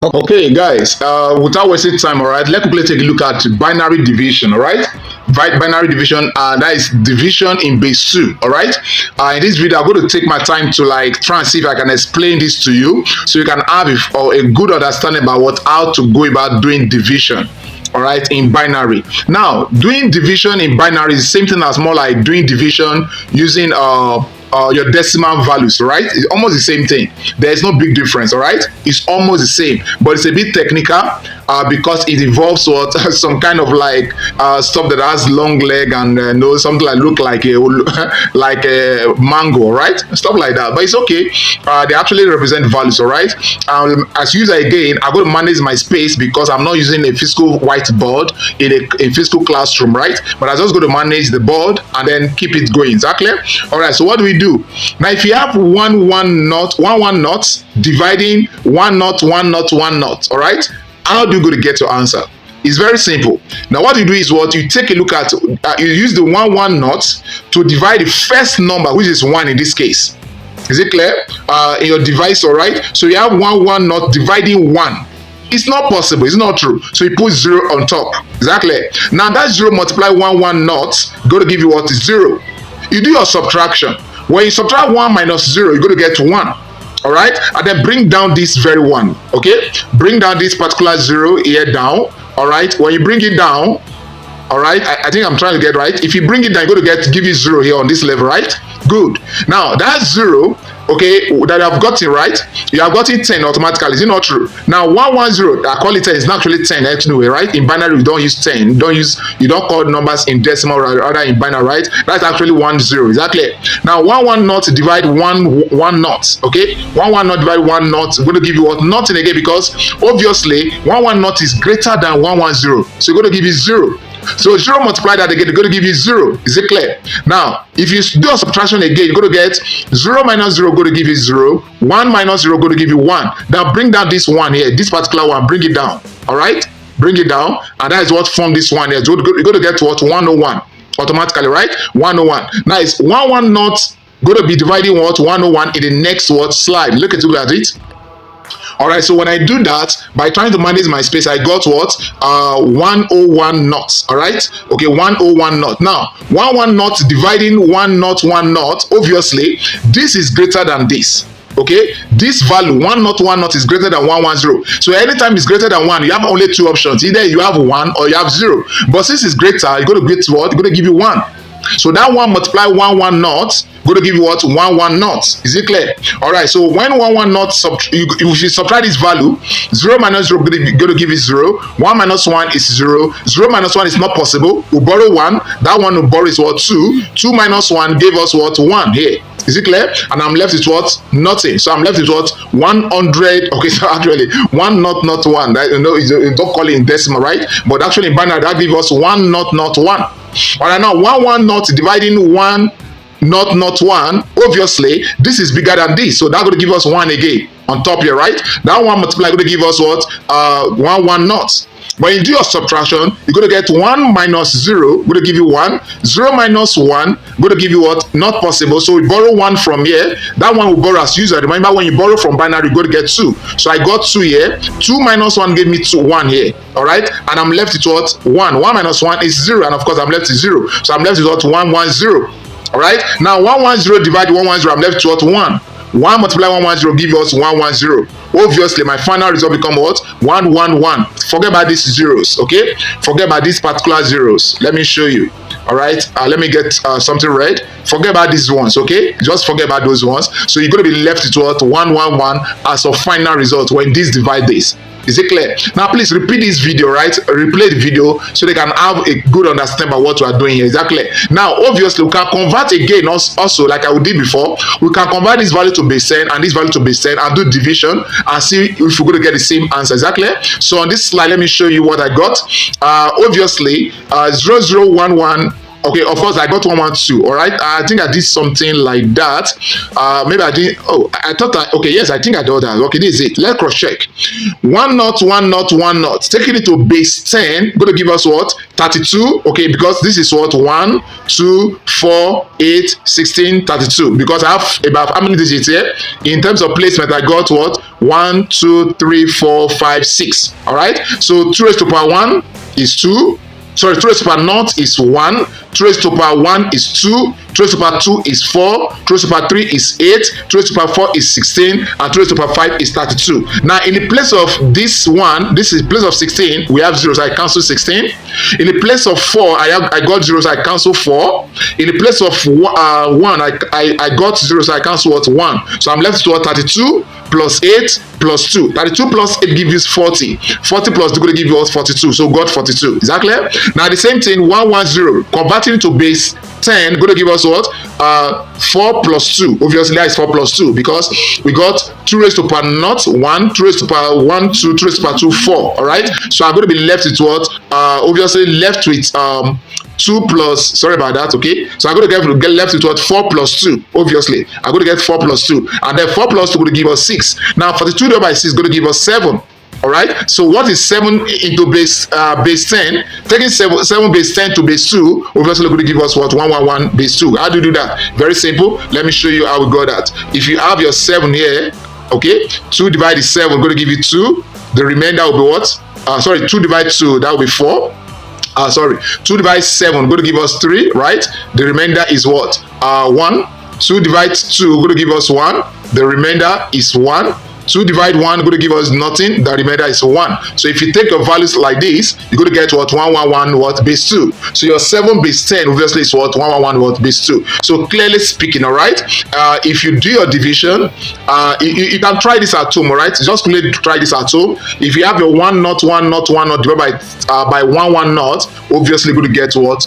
Okay, guys, without wasting time, all right, let's quickly take a look at binary division, all right? Binary division, that is division in base 2, all right? In this video, I'm going to take my time to try and see if I can explain this to you so you can have a good understanding about how to go about doing division. All right, in binary. Now, doing division in binary is the same thing as more like doing division using your decimal values, right? It's almost the same thing. There's no big difference, all right? It's almost the same, but it's a bit technical because it involves what some kind of stuff that has long leg and something like look like a like a mango, right? Stuff like that. But it's okay. They actually represent values, all right? As user again, I'm going to manage my space because I'm not using a physical whiteboard in a physical classroom, right? But I'm just going to manage the board and then keep it going. Is that clear? All right. So what do we do? Now, if you have one knot dividing one knot, all right? How do you go to get your answer? It's very simple. Now, what you do is what you take a look at, you use the one knot to divide the first number, which is 1 in this case. Is it clear? In your device, all right? So you have one knot dividing 1. It's not possible. It's not true. So you put 0 on top. Exactly. Now that 0 multiply one knot, going to give you what? 0. You do your subtraction. When you subtract 1 minus 0, you're going to get 1. All right, and then bring down this very 1. Okay, bring down this particular 0 here down. All right, when you bring it down, all right, I think I'm trying to get right. If you bring it down, you're going to give you 0 here on this level, right? Good. Now that 0, okay, that you have gotten right, you have gotten 10 automatically. Is it not true? Now 110, I call it 10. It's not actually 10 anyway, right? In binary, we don't use 10. You don't call numbers in decimal, rather in binary, right? That's actually 10. Is that clear? Now 1 knot divide one knot. Okay, 1 knot divide 1 knot. We're going to give you what? Nothing again, because obviously 1 knot is greater than 110. So we're going to give you 0. So 0 multiply that again, you're going to give you 0. Is it clear? Now, if you do a subtraction again, you're going to get 0 minus 0 going to give you 0. 1 minus 0 going to give you 1. Now bring down this 1 here, this particular one, bring it down. All right? Bring it down. And that is what formed this one here. So you're going to get what? 101 automatically, right? 101. Now it's 1 knot going to be dividing what? 101 in the next what? Slide. Look at it. All right, so when I do that, by trying to manage my space, I got what? 101 knots, all right? Okay, 101 knot. Now, 1 knot dividing 1 knot, obviously, this is greater than this. Okay, this value 1 knot is greater than 110. So anytime it's greater than 1, you have only 2 options. Either you have 1 or you have 0. But since it's greater, you're going to get what? You're going to give you 1. So that 1 multiply 1 knot, going to give you what? 1 knot. Is it clear? All right. So when 1 knot, if you subtract this value, 0 minus 0 going to give you 0. 1 minus 1 is 0. 0 minus 1 is not possible. We borrow 1. That one we borrow is what? 2. 2 minus 1 gave us what? 1 here. Is it clear? And I'm left with what? Nothing. So I'm left with what? 100. Okay, so actually 1 knot, not 1. That, you don't call it in decimal, right? But actually in binary, that gives us 1 knot, not 1. All right, now 1 knot dividing 1 knot 1. Obviously, this is bigger than this. So that's going to give us 1 again on top here, right? That 1 multiply going to give us what? 1 knot. When you do your subtraction, you're going to get 1 minus 0, going to give you 1. 0 minus 1, going to give you what? Not possible. So we borrow 1 from here. That one we borrow as usual. Remember, when you borrow from binary, you're going to get 2. So I got 2 here. 2 minus 1 gave me 1 here. All right? And I'm left with what? 1. 1 minus 1 is 0. And of course, I'm left with 0. So I'm left with what? 110. All right? Now, 110 divided 110, I'm left with what? 1. 1 multiply 110 give us 110. Obviously, my final result become what? 111. Forget about these zeros, okay? Forget about these particular zeros. Let me show you. All right, let me get something red. Forget about these ones, okay? Just forget about those ones. So you're going to be left with what? 111 as a final result when this divide this. Is it clear? Now, please repeat this video, right? Replay the video so they can have a good understanding about what we are doing here. Is that clear? Now, obviously, we can convert again also, like I did before. We can convert this value to base 10 and this value to base 10 and do division and see if we're going to get the same answer. Is that clear? So on this slide, let me show you what I got. Obviously, 0011 Okay, of course I got 112. All right, I think I did something like that. Maybe I didn't. Oh, I thought that. Okay, yes, I think I did that. Okay, this is it. Let's cross check. 1 naught, 1 naught, 1 naught. Taking it to base 10, going to give us what? 32. Okay, because this is what? 1, 2, 4, 8, 16, 32. Because I have about how many digits here? In terms of placement, I got what? 1, 2, 3, 4, 5, 6. All right. So 2 raised to power 1 is 2. Sorry, 2 raised to power naught is 1. 2 raised to power 1 is 2. 2 raised to power 2 is 4. 2 raised to power 3 is 8. 2 raised to power 4 is 16. And 2 raised to power 5 is 32. Now, in the place of this one, this is place of 16, we have 0, so I cancel 16. In the place of 4, I got 0, so I cancel 4. In the place of 1, I got 0, so I cancel what? 1. So I'm left to what? 32 plus 8 plus 2. 32 plus 8 gives you 40. 40 plus 2 going to give you what? 42. So got 42. Is that clear? Now the same thing, 110. Converting to base 10 going to give us what? 4 plus 2. Obviously that is 4 plus 2 because we got 2 raised to power naught 1, 2 raised to power 1, 2, 2 raised to power 2, 4. Alright? So I'm going to be left with what? Obviously left with 2 plus, sorry about that, okay? So I'm going to get left with what? 4 plus 2, obviously. I'm going to get 4 plus 2. And then 4 plus 2 going to give us 6. Now, 42 divided by 6 is going to give us 7. All right. So what is 7 into base 10? Taking 7 base 10 to base 2, obviously going to give us what? 111 base 2. How do you do that? Very simple. Let me show you how we got that. If you have your 7 here, okay, 2 divided 7 going to give you 2. The remainder will be what? 2 divided 2, that will be 4. 2 divided 7 going to give us 3, right? The remainder is what? 1. 2 divided 2 going to give us 1. The remainder is 1. 2 divide 1 going to give us nothing. The remainder is 1. So if you take your values like this, you're going to get what? 111 what? Base 2. So your 7 base 10 obviously is what? 111 what? Base 2. So clearly speaking, all right, if you do your division, you can try this at home, all right? Just clearly try this at home. If you have your 1 naught, 1 naught, 1 naught divided by 1 1 naught, obviously you're going to get what?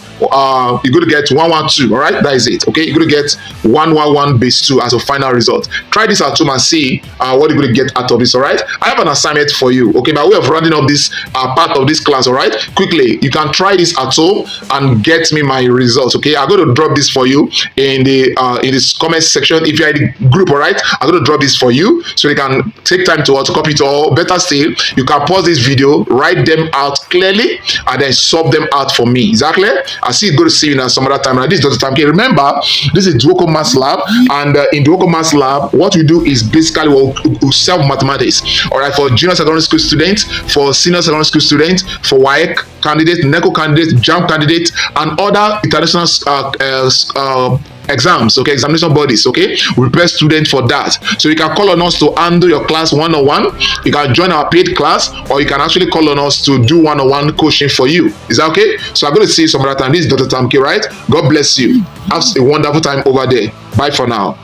You're going to get 112, all right? That is it, okay? You're going to get 111 base 2 as a final result. Try this at home and see what you're going to get out of this. All right, I have an assignment for you, okay, by way of rounding up this part of this class. All right, quickly, you can try this at home and get me my results. Okay, I'm going to drop this for you in this comment section. If you're in the group, all right, I'm going to drop this for you so you can take time to copy it, or better still, you can pause this video, write them out clearly, and then solve them out for me. Is that clear? I see it. Going to see you in some other time. And this is Dr. Tamke. Remember, this is Dwoco Maths Lab, and in Dwoco Maths Lab, what we do is basically self-mathematics. All right, for junior secondary school students, for senior secondary school students, for WAEC candidates, NECO candidates, JAM candidates, and other international exams, okay, examination bodies, okay, we prepare students for that. So you can call on us to handle your class one-on-one. You can join our paid class, or you can actually call on us to do one-on-one coaching for you. Is that okay? So I'm going to see you some other time. This is Dr. Tamke, right? God bless you. Have a wonderful time over there. Bye for now.